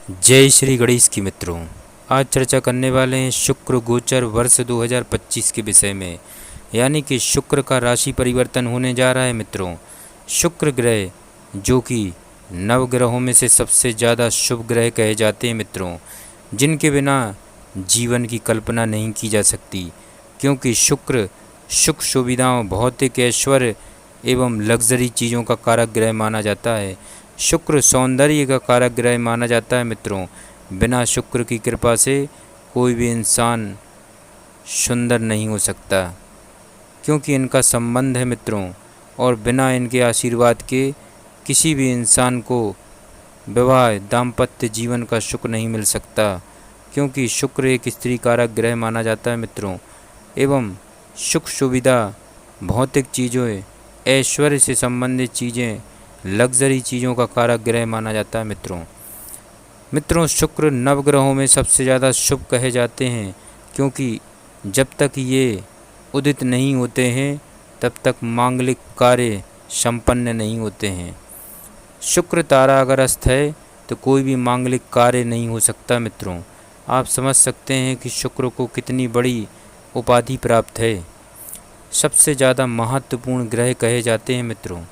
जय श्री गणेश की मित्रों। आज चर्चा करने वाले हैं शुक्र गोचर वर्ष 2025 के विषय में, यानी कि शुक्र का राशि परिवर्तन होने जा रहा है मित्रों। शुक्र ग्रह जो कि नवग्रहों में से सबसे ज़्यादा शुभ ग्रह कहे जाते हैं मित्रों, जिनके बिना जीवन की कल्पना नहीं की जा सकती, क्योंकि शुक्र सुख सुविधाओं, भौतिक ऐश्वर्य एवं लग्जरी चीज़ों का कारक ग्रह माना जाता है। शुक्र सौंदर्य का कारक ग्रह माना जाता है मित्रों। बिना शुक्र की कृपा से कोई भी इंसान सुंदर नहीं हो सकता, क्योंकि इनका संबंध है मित्रों, और बिना इनके आशीर्वाद के किसी भी इंसान को विवाह दाम्पत्य जीवन का सुख नहीं मिल सकता, क्योंकि शुक्र एक स्त्री कारक ग्रह माना जाता है मित्रों। एवं सुख सुविधा, भौतिक चीज़ों, ऐश्वर्य से संबंधित चीज़ें, लग्जरी चीज़ों का कारक ग्रह माना जाता है मित्रों। शुक्र नवग्रहों में सबसे ज़्यादा शुभ कहे जाते हैं, क्योंकि जब तक ये उदित नहीं होते हैं तब तक मांगलिक कार्य संपन्न नहीं होते हैं। शुक्र तारा अगर अस्त है तो कोई भी मांगलिक कार्य नहीं हो सकता मित्रों। आप समझ सकते हैं कि शुक्र को कितनी बड़ी उपाधि प्राप्त है। सबसे ज़्यादा महत्वपूर्ण ग्रह कहे जाते हैं मित्रों,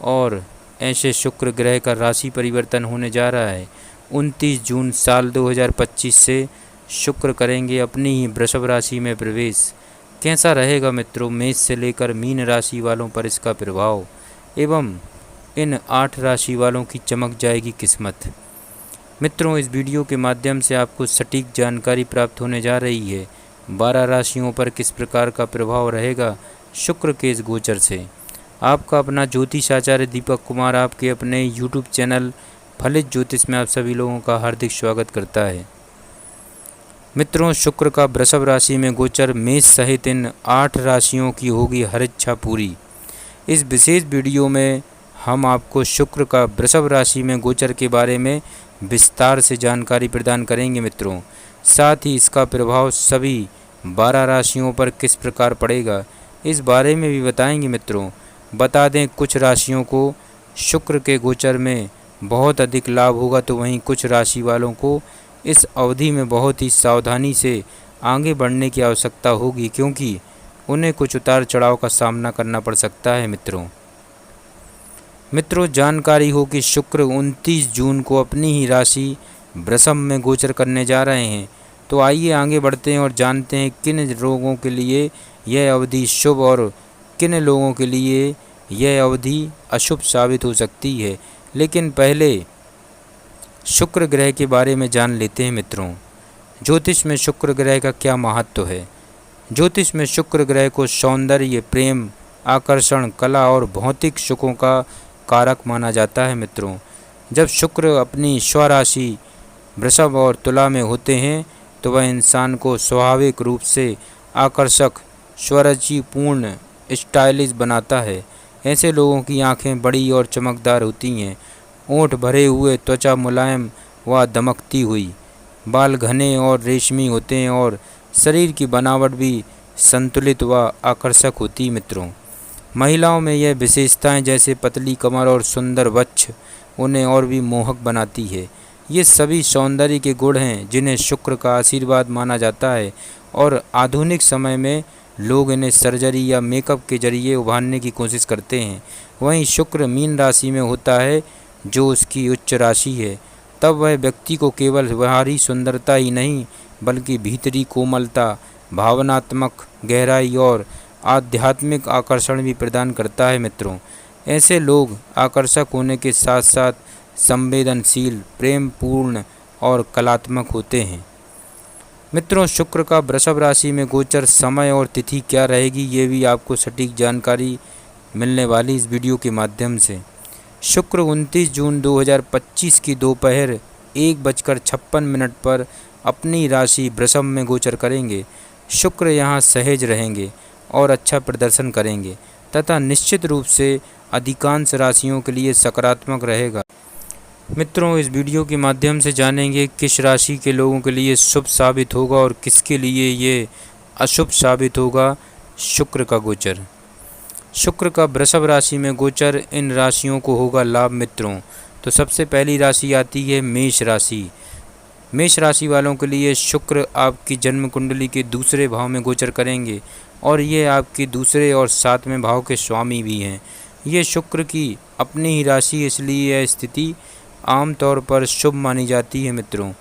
और ऐसे शुक्र ग्रह का राशि परिवर्तन होने जा रहा है। 29 जून साल 2025 से शुक्र करेंगे अपनी ही वृषभ राशि में प्रवेश। कैसा रहेगा मित्रों मेष से लेकर मीन राशि वालों पर इसका प्रभाव, एवं इन 8 राशि वालों की चमक जाएगी किस्मत। मित्रों, इस वीडियो के माध्यम से आपको सटीक जानकारी प्राप्त होने जा रही है 12 राशियों पर किस प्रकार का प्रभाव रहेगा शुक्र के इस गोचर से। आपका अपना ज्योतिष आचार्य दीपक कुमार आपके अपने YouTube चैनल फलित ज्योतिष में आप सभी लोगों का हार्दिक स्वागत करता है। मित्रों, शुक्र का वृषभ राशि में गोचर मेष सहित इन 8 राशियों की होगी हर इच्छा पूरी। इस विशेष वीडियो में हम आपको शुक्र का वृषभ राशि में गोचर के बारे में विस्तार से जानकारी प्रदान करेंगे मित्रों। साथ ही इसका प्रभाव सभी 12 राशियों पर किस प्रकार पड़ेगा इस बारे में भी बताएंगे मित्रों। बता दें, कुछ राशियों को शुक्र के गोचर में बहुत अधिक लाभ होगा, तो वहीं कुछ राशि वालों को इस अवधि में बहुत ही सावधानी से आगे बढ़ने की आवश्यकता होगी, क्योंकि उन्हें कुछ उतार चढ़ाव का सामना करना पड़ सकता है मित्रों, जानकारी हो कि शुक्र 29 जून को अपनी ही राशि वृषभ में गोचर करने जा रहे हैं। तो आइए आगे बढ़ते हैं और जानते हैं किन लोगों के लिए यह अवधि शुभ और किन लोगों के लिए यह अवधि अशुभ साबित हो सकती है। लेकिन पहले शुक्र ग्रह के बारे में जान लेते हैं मित्रों। ज्योतिष में शुक्र ग्रह का क्या महत्व है। ज्योतिष में शुक्र ग्रह को सौंदर्य, प्रेम, आकर्षण, कला और भौतिक सुखों का कारक माना जाता है मित्रों। जब शुक्र अपनी स्वराशि वृषभ और तुला में होते हैं तो वह इंसान को स्वाभाविक रूप से आकर्षक, स्वरुचिपूर्ण, स्टाइलिश बनाता है। ऐसे लोगों की आंखें बड़ी और चमकदार होती हैं, ओंठ भरे हुए, त्वचा मुलायम व दमकती हुई, बाल घने और रेशमी होते हैं और शरीर की बनावट भी संतुलित व आकर्षक होती मित्रों। महिलाओं में यह विशेषताएं जैसे पतली कमर और सुंदर वक्ष उन्हें और भी मोहक बनाती है। ये सभी सौंदर्य के गुण हैं जिन्हें शुक्र का आशीर्वाद माना जाता है, और आधुनिक समय में लोग इन्हें सर्जरी या मेकअप के जरिए उभारने की कोशिश करते हैं। वहीं शुक्र मीन राशि में होता है, जो उसकी उच्च राशि है, तब वह व्यक्ति को केवल बाहरी सुंदरता ही नहीं बल्कि भीतरी कोमलता, भावनात्मक गहराई और आध्यात्मिक आकर्षण भी प्रदान करता है मित्रों। ऐसे लोग आकर्षक होने के साथ साथ संवेदनशील, प्रेमपूर्ण और कलात्मक होते हैं। मित्रों, शुक्र का वृषभ राशि में गोचर समय और तिथि क्या रहेगी, ये भी आपको सटीक जानकारी मिलने वाली इस वीडियो के माध्यम से। शुक्र 29 जून 2025 की दोपहर 1:56 पर अपनी राशि वृषभ में गोचर करेंगे। शुक्र यहाँ सहज रहेंगे और अच्छा प्रदर्शन करेंगे तथा निश्चित रूप से अधिकांश राशियों के लिए सकारात्मक रहेगा। मित्रों, इस वीडियो के माध्यम से जानेंगे किस राशि के लोगों के लिए शुभ साबित होगा और किसके लिए ये अशुभ साबित होगा शुक्र का गोचर। शुक्र का वृषभ राशि में गोचर इन राशियों को होगा लाभ मित्रों। तो सबसे पहली राशि आती है मेष राशि। मेष राशि वालों के लिए शुक्र आपकी जन्म कुंडली के दूसरे भाव में गोचर करेंगे और ये आपके दूसरे और सातवें भाव के स्वामी भी हैं। ये शुक्र की अपनी ही राशि, इसलिए यह स्थिति आमतौर पर शुभ मानी जाती है मित्रों।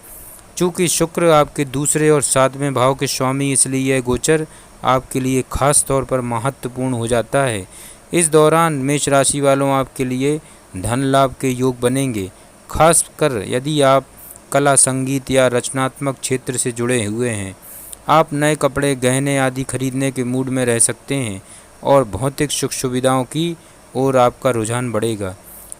चूँकि शुक्र आपके दूसरे और सातवें भाव के स्वामी, इसलिए यह गोचर आपके लिए खास तौर पर महत्वपूर्ण हो जाता है। इस दौरान मेष राशि वालों आपके लिए धन लाभ के योग बनेंगे, खासकर यदि आप कला, संगीत या रचनात्मक क्षेत्र से जुड़े हुए हैं। आप नए कपड़े, गहने आदि खरीदने के मूड में रह सकते हैं और भौतिक सुख सुविधाओं की ओर आपका रुझान बढ़ेगा।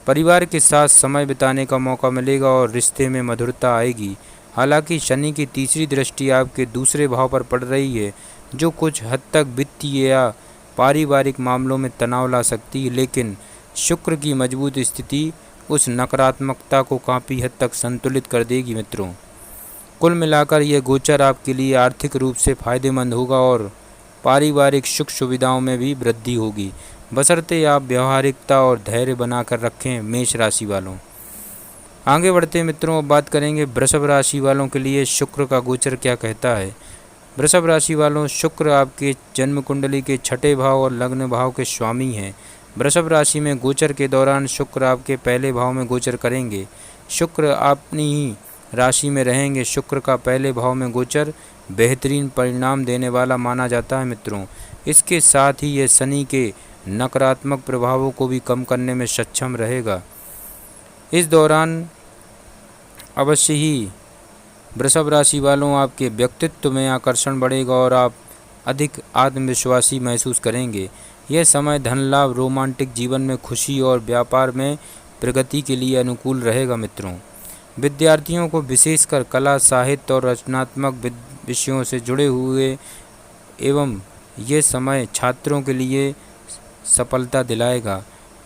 परिवार के साथ समय बिताने का मौका मिलेगा और रिश्ते में मधुरता आएगी। हालांकि शनि की तीसरी दृष्टि आपके दूसरे भाव पर पड़ रही है, जो कुछ हद तक वित्तीय या पारिवारिक मामलों में तनाव ला सकती है, लेकिन शुक्र की मजबूत स्थिति उस नकारात्मकता को काफ़ी हद तक संतुलित कर देगी मित्रों। कुल मिलाकर यह गोचर आपके लिए आर्थिक रूप से फायदेमंद होगा और पारिवारिक सुख सुविधाओं में भी वृद्धि होगी, बशर्ते आप व्यवहारिकता और धैर्य बनाकर रखें। मेष राशि वालों, आगे बढ़ते मित्रों, अब बात करेंगे वृषभ राशि वालों के लिए शुक्र का गोचर क्या कहता है। वृषभ राशि वालों, शुक्र आपके जन्म कुंडली के छठे भाव और लग्न भाव के स्वामी हैं। वृषभ राशि में गोचर के दौरान शुक्र आपके पहले भाव में गोचर करेंगे। शुक्र अपनी ही राशि में रहेंगे। शुक्र का पहले भाव में गोचर बेहतरीन परिणाम देने वाला माना जाता है मित्रों। इसके साथ ही यह शनि के नकारात्मक प्रभावों को भी कम करने में सक्षम रहेगा। इस दौरान अवश्य ही वृषभ राशि वालों आपके व्यक्तित्व में आकर्षण बढ़ेगा और आप अधिक आत्मविश्वासी महसूस करेंगे। यह समय धन लाभ, रोमांटिक जीवन में खुशी और व्यापार में प्रगति के लिए अनुकूल रहेगा मित्रों। विद्यार्थियों को विशेषकर कला, साहित्य और रचनात्मक विषयों से जुड़े हुए एवं ये समय छात्रों के लिए सफलता दिलाएगा।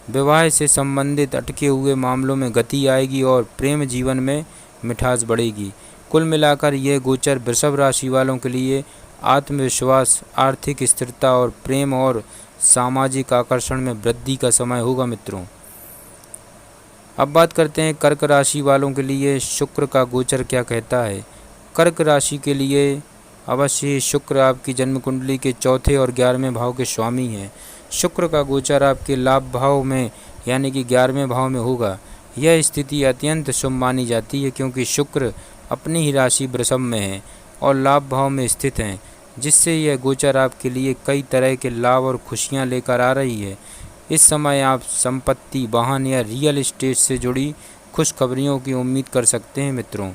विवाह से संबंधित अटके हुए मामलों में गति आएगी और प्रेम जीवन में मिठास बढ़ेगी। कुल मिलाकर यह गोचर वृषभ राशि वालों के लिए आत्मविश्वास, आर्थिक स्थिरता और प्रेम और सामाजिक आकर्षण में वृद्धि का समय होगा मित्रों। अब बात करते हैं कर्क राशि वालों के लिए शुक्र का गोचर क्या कहता है। कर्क राशि के लिए अवश्य ही शुक्र आपकी जन्म कुंडली के चौथे और 11वें भाव के स्वामी हैं। शुक्र का गोचर आपके लाभ भाव में यानी कि 11वें भाव में होगा। यह स्थिति अत्यंत शुभ मानी जाती है क्योंकि शुक्र अपनी ही राशि वृषभ में है और लाभ भाव में स्थित हैं, जिससे यह गोचर आपके लिए कई तरह के लाभ और खुशियां लेकर आ रही है। इस समय आप संपत्ति, वाहन या रियल एस्टेट से जुड़ी खुशखबरियों की उम्मीद कर सकते हैं मित्रों।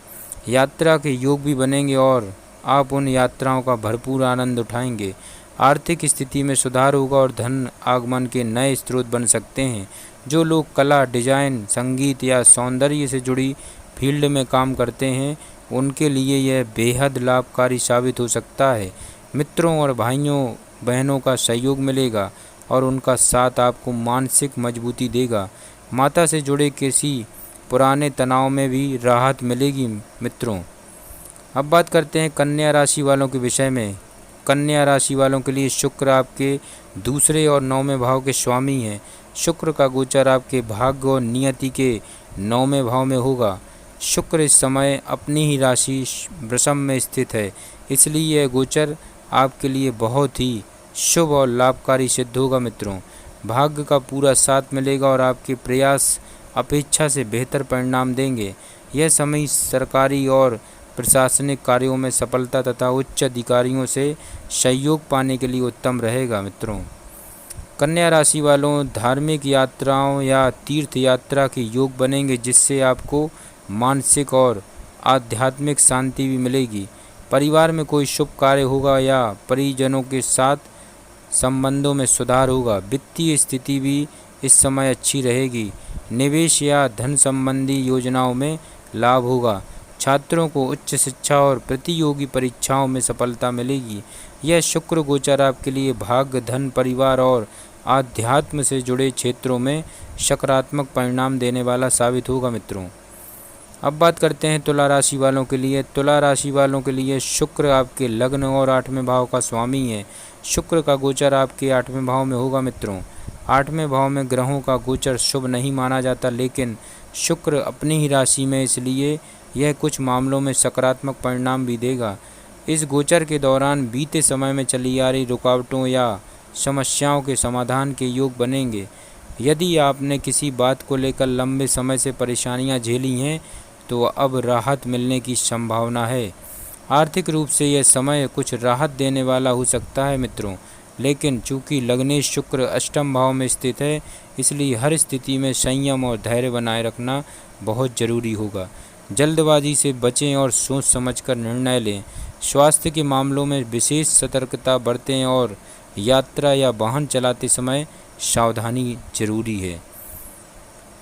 यात्रा के योग भी बनेंगे और आप उन यात्राओं का भरपूर आनंद उठाएंगे। आर्थिक स्थिति में सुधार होगा और धन आगमन के नए स्रोत बन सकते हैं। जो लोग कला, डिजाइन, संगीत या सौंदर्य से जुड़ी फील्ड में काम करते हैं, उनके लिए यह बेहद लाभकारी साबित हो सकता है। मित्रों और भाइयों बहनों का सहयोग मिलेगा और उनका साथ आपको मानसिक मजबूती देगा। माता से जुड़े किसी पुराने तनाव में भी राहत मिलेगी मित्रों। अब बात करते हैं कन्या राशि वालों के विषय में। कन्या राशि वालों के लिए शुक्र आपके दूसरे और 9वें भाव के स्वामी हैं। शुक्र का गोचर आपके भाग्य और नियति के 9वें भाव में होगा। शुक्र इस समय अपनी ही राशि वृषभ में स्थित है, इसलिए यह गोचर आपके लिए बहुत ही शुभ और लाभकारी सिद्ध होगा मित्रों। भाग्य का पूरा साथ मिलेगा और आपके प्रयास अपेक्षा से बेहतर परिणाम देंगे। यह समय सरकारी और प्रशासनिक कार्यों में सफलता तथा उच्च अधिकारियों से सहयोग पाने के लिए उत्तम रहेगा मित्रों। कन्या राशि वालों, धार्मिक यात्राओं या तीर्थ यात्रा के योग बनेंगे, जिससे आपको मानसिक और आध्यात्मिक शांति भी मिलेगी। परिवार में कोई शुभ कार्य होगा या परिजनों के साथ संबंधों में सुधार होगा। वित्तीय स्थिति भी इस समय अच्छी रहेगी। निवेश या धन संबंधी योजनाओं में लाभ होगा। छात्रों को उच्च शिक्षा और प्रतियोगी परीक्षाओं में सफलता मिलेगी। यह शुक्र गोचर आपके लिए भाग्य, धन, परिवार और आध्यात्म से जुड़े क्षेत्रों में सकारात्मक परिणाम देने वाला साबित होगा मित्रों। अब बात करते हैं तुला राशि वालों के लिए। तुला राशि वालों के लिए शुक्र आपके लग्न और 8वें भाव का स्वामी है। शुक्र का गोचर आपके 8वें भाव में होगा मित्रों। 8वें भाव में ग्रहों का गोचर शुभ नहीं माना जाता, लेकिन शुक्र अपनी ही राशि में, इसलिए यह कुछ मामलों में सकारात्मक परिणाम भी देगा। इस गोचर के दौरान बीते समय में चली आ रही रुकावटों या समस्याओं के समाधान के योग बनेंगे। यदि आपने किसी बात को लेकर लंबे समय से परेशानियां झेली हैं तो अब राहत मिलने की संभावना है। आर्थिक रूप से यह समय कुछ राहत देने वाला हो सकता है मित्रों, लेकिन चूंकि लग्नेश शुक्र अष्टम भाव में स्थित है, इसलिए हर स्थिति में संयम और धैर्य बनाए रखना बहुत जरूरी होगा। जल्दबाजी से बचें और सोच समझकर निर्णय लें। स्वास्थ्य के मामलों में विशेष सतर्कता बरतें और यात्रा या वाहन चलाते समय सावधानी जरूरी है।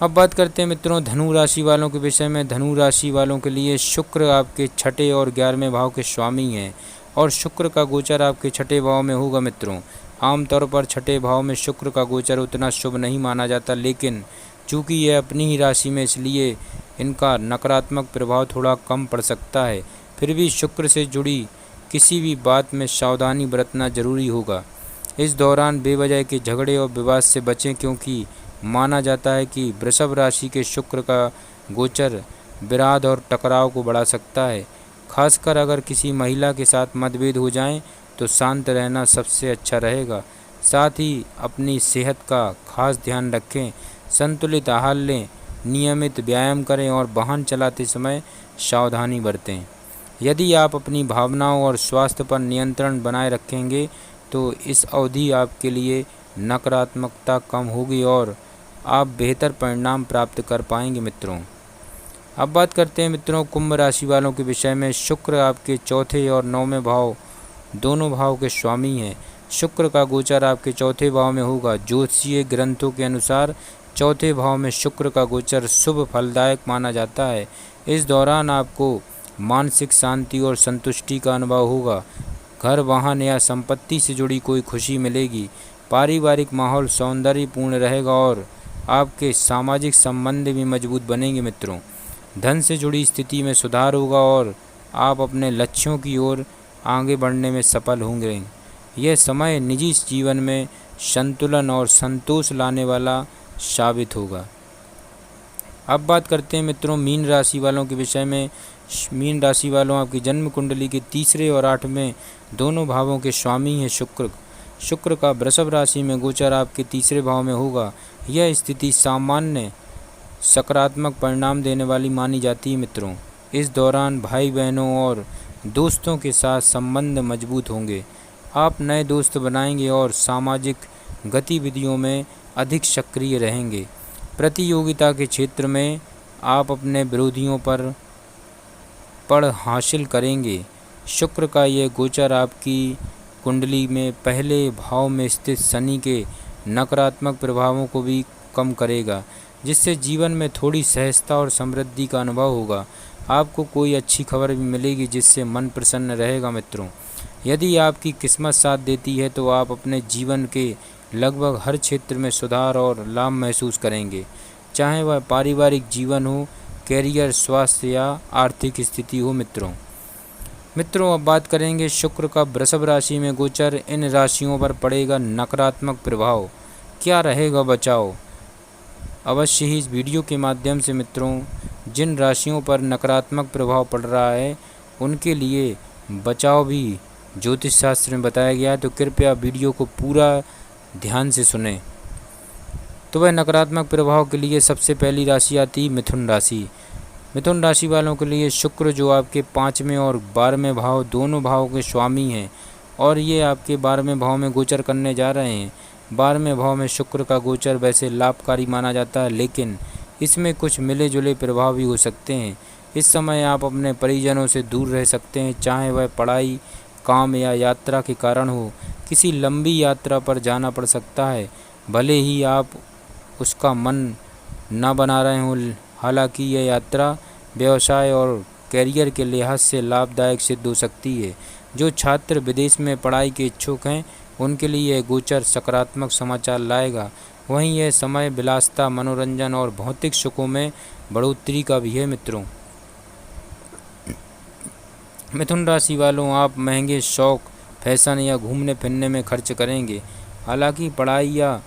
अब बात करते हैं मित्रों धनु राशि वालों के विषय में। धनु राशि वालों के लिए शुक्र आपके छठे और 11वें भाव के स्वामी हैं और शुक्र का गोचर आपके छठे भाव में होगा मित्रों। आमतौर पर छठे भाव में शुक्र का गोचर उतना शुभ नहीं माना जाता, लेकिन चूंकि यह अपनी ही राशि में, इसलिए इनका नकारात्मक प्रभाव थोड़ा कम पड़ सकता है। फिर भी शुक्र से जुड़ी किसी भी बात में सावधानी बरतना जरूरी होगा। इस दौरान बेवजह के झगड़े और विवाद से बचें, क्योंकि माना जाता है कि वृषभ राशि के शुक्र का गोचर विवाद और टकराव को बढ़ा सकता है। खासकर अगर किसी महिला के साथ मतभेद हो जाएं तो शांत रहना सबसे अच्छा रहेगा। साथ ही अपनी सेहत का खास ध्यान रखें, संतुलित आहार लें, नियमित व्यायाम करें और वाहन चलाते समय सावधानी बरतें। यदि आप अपनी भावनाओं और स्वास्थ्य पर नियंत्रण बनाए रखेंगे तो इस अवधि आपके लिए नकारात्मकता कम होगी और आप बेहतर परिणाम प्राप्त कर पाएंगे मित्रों। अब बात करते हैं मित्रों कुंभ राशि वालों के विषय में। शुक्र आपके चौथे और 9वें भाव दोनों भाव के स्वामी हैं। शुक्र का गोचर आपके चौथे भाव में होगा। ज्योतिषीय ग्रंथों के अनुसार चौथे भाव में शुक्र का गोचर शुभ फलदायक माना जाता है। इस दौरान आपको मानसिक शांति और संतुष्टि का अनुभव होगा। घर, वाहन या संपत्ति से जुड़ी कोई खुशी मिलेगी। पारिवारिक माहौल सौंदर्यपूर्ण रहेगा और आपके सामाजिक संबंध भी मजबूत बनेंगे मित्रों। धन से जुड़ी स्थिति में सुधार होगा और आप अपने लक्ष्यों की ओर आगे बढ़ने में सफल होंगे। यह समय निजी जीवन में संतुलन और संतोष लाने वाला साबित होगा। अब बात करते हैं मित्रों मीन राशि वालों के विषय में। मीन राशि वालों आपकी जन्म कुंडली के तीसरे और 8वें दोनों भावों के स्वामी हैं शुक्र। शुक्र का वृषभ राशि में गोचर आपके तीसरे भाव में होगा। यह स्थिति सामान्य सकारात्मक परिणाम देने वाली मानी जाती है मित्रों। इस दौरान भाई बहनों और दोस्तों के साथ संबंध मजबूत होंगे। आप नए दोस्त बनाएंगे और सामाजिक गतिविधियों में अधिक सक्रिय रहेंगे। प्रतियोगिता के क्षेत्र में आप अपने विरोधियों पर पड़ हासिल करेंगे। शुक्र का यह गोचर आपकी कुंडली में पहले भाव में स्थित शनि के नकारात्मक प्रभावों को भी कम करेगा, जिससे जीवन में थोड़ी सहजता और समृद्धि का अनुभव होगा। आपको कोई अच्छी खबर भी मिलेगी जिससे मन प्रसन्न रहेगा मित्रों। यदि आपकी किस्मत साथ देती है तो आप अपने जीवन के लगभग हर क्षेत्र में सुधार और लाभ महसूस करेंगे, चाहे वह पारिवारिक जीवन हो, कैरियर, स्वास्थ्य या आर्थिक स्थिति हो मित्रों। अब बात करेंगे शुक्र का वृषभ राशि में गोचर इन राशियों पर पड़ेगा नकारात्मक प्रभाव, क्या रहेगा बचाव। अवश्य ही इस वीडियो के माध्यम से मित्रों जिन राशियों पर नकारात्मक प्रभाव पड़ रहा है उनके लिए बचाव भी ज्योतिष शास्त्र में बताया गया है, तो कृपया वीडियो को पूरा ध्यान से सुनें। तो वह नकारात्मक प्रभाव के लिए सबसे पहली राशि आती है मिथुन राशि। मिथुन राशि वालों के लिए शुक्र जो आपके 5वें और 12वें भाव दोनों भावों के स्वामी हैं और ये आपके 12वें भाव में गोचर करने जा रहे हैं। 12वें भाव में शुक्र का गोचर वैसे लाभकारी माना जाता है, लेकिन इसमें कुछ मिले जुले प्रभाव भी हो सकते हैं। इस समय आप अपने परिजनों से दूर रह सकते हैं, चाहे वह पढ़ाई, काम या यात्रा के कारण हो। किसी लंबी यात्रा पर जाना पड़ सकता है, भले ही आप उसका मन न बना रहे हों। हालांकि यह यात्रा व्यवसाय और कैरियर के लिहाज से लाभदायक सिद्ध हो सकती है। जो छात्र विदेश में पढ़ाई के इच्छुक हैं उनके लिए यह गोचर सकारात्मक समाचार लाएगा। वहीं यह समय विलासिता, मनोरंजन और भौतिक सुखों में बढ़ोतरी का भी है मित्रों। मिथुन राशि वालों आप महंगे शौक, फैशन या घूमने फिरने में खर्च करेंगे। हालांकि पढ़ाई या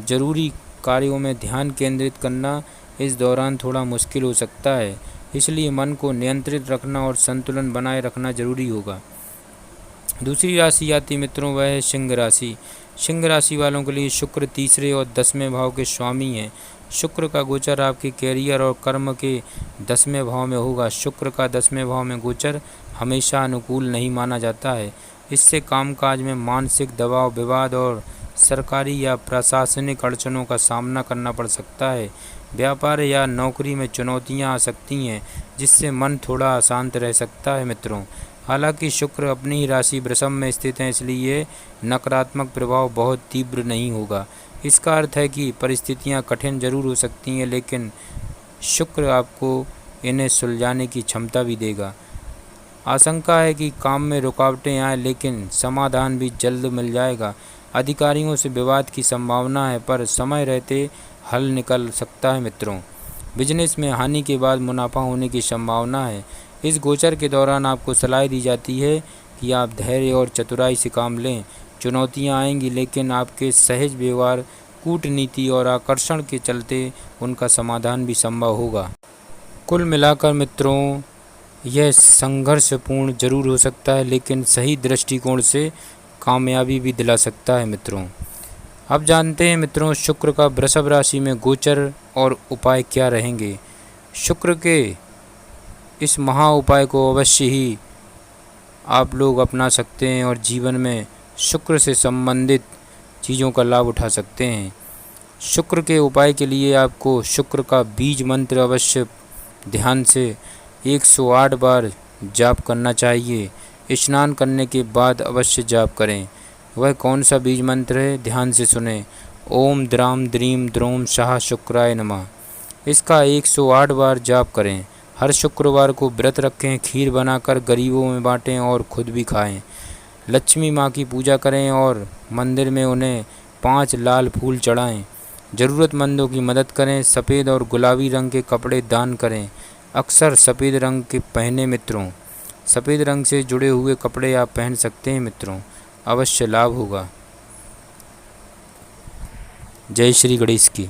जरूरी कार्यों में ध्यान केंद्रित करना इस दौरान थोड़ा मुश्किल हो सकता है, इसलिए मन को नियंत्रित रखना और संतुलन बनाए रखना जरूरी होगा। दूसरी राशि आती मित्रों, वह है सिंह राशि। सिंह राशि वालों के लिए शुक्र तीसरे और 10वें भाव के स्वामी हैं। शुक्र का गोचर आपके कैरियर और कर्म के 10वें भाव में होगा। शुक्र का 10वें भाव में गोचर हमेशा अनुकूल नहीं माना जाता है। इससे कामकाज में मानसिक दबाव, विवाद और सरकारी या प्रशासनिक अड़चनों का सामना करना पड़ सकता है। व्यापार या नौकरी में चुनौतियां आ सकती हैं, जिससे मन थोड़ा अशांत रह सकता है मित्रों। हालांकि शुक्र अपनी ही राशि वृषभ में स्थित है, इसलिए नकारात्मक प्रभाव बहुत तीव्र नहीं होगा। इसका अर्थ है कि परिस्थितियां कठिन जरूर हो सकती हैं, लेकिन शुक्र आपको इन्हें सुलझाने की क्षमता भी देगा। आशंका है कि काम में रुकावटें आए, लेकिन समाधान भी जल्द मिल जाएगा। अधिकारियों से विवाद की संभावना है, पर समय रहते हल निकल सकता है मित्रों। बिजनेस में हानि के बाद मुनाफा होने की संभावना है। इस गोचर के दौरान आपको सलाह दी जाती है कि आप धैर्य और चतुराई से काम लें। चुनौतियां आएंगी, लेकिन आपके सहज व्यवहार, कूटनीति और आकर्षण के चलते उनका समाधान भी संभव होगा। कुल मिलाकर मित्रों, यह संघर्षपूर्ण जरूर हो सकता है, लेकिन सही दृष्टिकोण से कामयाबी भी दिला सकता है मित्रों। अब जानते हैं मित्रों, शुक्र का वृषभ राशि में गोचर और उपाय क्या रहेंगे। शुक्र के इस महा उपाय को अवश्य ही आप लोग अपना सकते हैं और जीवन में शुक्र से संबंधित चीज़ों का लाभ उठा सकते हैं। शुक्र के उपाय के लिए आपको शुक्र का बीज मंत्र अवश्य ध्यान से 108 बार जाप करना चाहिए। स्नान करने के बाद अवश्य जाप करें। वह कौन सा बीज मंत्र है, ध्यान से सुने। ओम द्राम द्रीम द्रोम शाह शुक्राय नमः। इसका 108 बार जाप करें। हर शुक्रवार को व्रत रखें, खीर बनाकर गरीबों में बांटें और खुद भी खाएं। लक्ष्मी माँ की पूजा करें और मंदिर में उन्हें 5 लाल फूल चढ़ाएं। ज़रूरतमंदों की मदद करें। सफ़ेद और गुलाबी रंग के कपड़े दान करें। अक्सर सफ़ेद रंग के पहने मित्रों। सफ़ेद रंग से जुड़े हुए कपड़े आप पहन सकते हैं मित्रों, अवश्य लाभ होगा। जय श्री गणेश की।